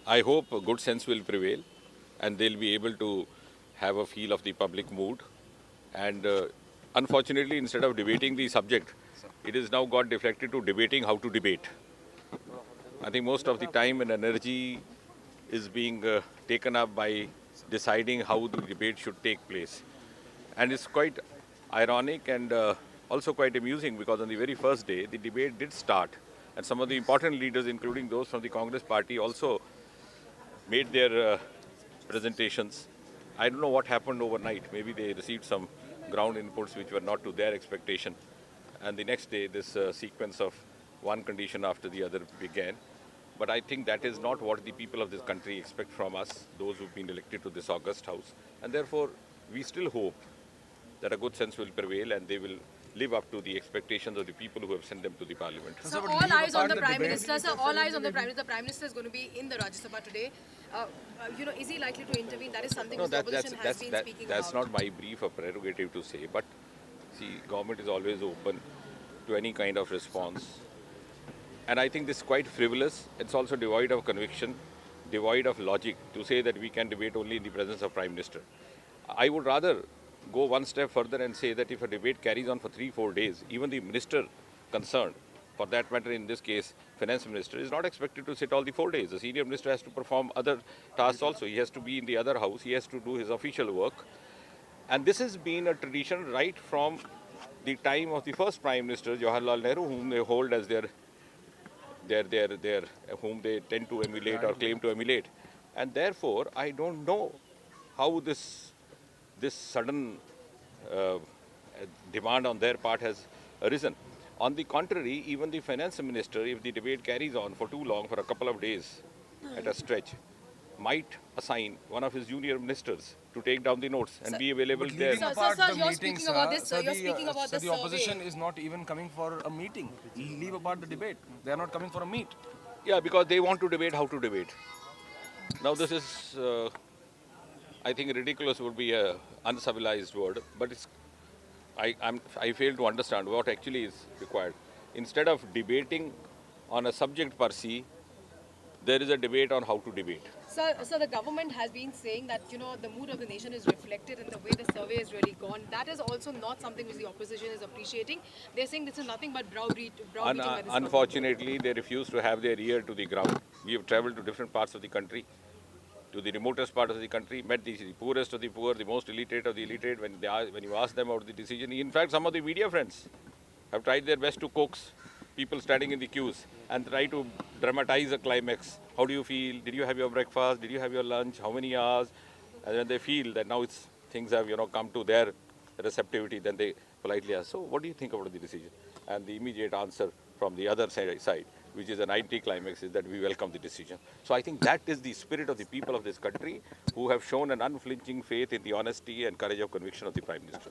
I hope good sense will prevail and they'll be able to have a feel of the public mood. And unfortunately, instead of debating the subject, it is now got deflected to debating how to debate. I think most of the time and energy is being taken up by deciding how the debate should take place. And it's quite ironic and also quite amusing because on the very first day, the debate did start. And some of the important leaders, including those from the Congress party, also made their presentations. I don't know what happened overnight. Maybe they received some ground inputs which were not to their expectation. And the next day, this sequence of one condition after the other began. But I think that is not what the people of this country expect from us, those who've been elected to this august house. And therefore, we still hope that a good sense will prevail and they will live up to the expectations of the people who have sent them to the parliament. So all eyes on the Prime Minister, sir. All eyes on the Prime Minister. The Prime Minister is going to be in the Rajya Sabha today. Is he likely to intervene? That is something the opposition has been speaking that's about. not my brief or prerogative to say, but see, government is always open to any kind of response. And I think this is quite frivolous. It's also devoid of conviction, devoid of logic to say that we can debate only in the presence of Prime Minister. I would rather go one step further and say that if a debate carries on for 3-4 days, even the minister concerned, for that matter in this case, finance minister, is not expected to sit all the 4 days. The senior minister has to perform other tasks also. He has to be in the other house. He has to do his official work. And this has been a tradition right from the time of the first Prime Minister, Jawaharlal Nehru, whom they hold as their whom they tend to emulate or claim to emulate. And therefore, I don't know how this sudden demand on their part has arisen. On the contrary, even the finance minister, if the debate carries on for too long, for a couple of days at a stretch, might assign one of his junior ministers to take down the notes and be available there. Sir, you're speaking about this. You're speaking about this. The opposition is not even coming for a meeting. Leave apart the debate. They are not coming for a meet. Yeah, because they want to debate how to debate. Now this is, I think ridiculous would be a uncivilized word, but I fail to understand what actually is required. Instead of debating on a subject per se, there is a debate on how to debate. So the government has been saying that the mood of the nation is reflected in the way the survey has really gone. That is also not something which the opposition is appreciating. They're saying this is nothing but browbeating by this government. Unfortunately, they refuse to have their ear to the ground. We have travelled to different parts of the country, to the remotest part of the country, met the poorest of the poor, the most illiterate of the illiterate. When you ask them about the decision, in fact, some of the media friends have tried their best to coax people standing in the queues and try to dramatize a climax. How do you feel? Did you have your breakfast? Did you have your lunch? How many hours? And when they feel that now things have come to their receptivity, then they politely ask, so what do you think about the decision? And the immediate answer from the other side, which is an anti-climax, is that we welcome the decision. So I think that is the spirit of the people of this country who have shown an unflinching faith in the honesty and courage of conviction of the Prime Minister.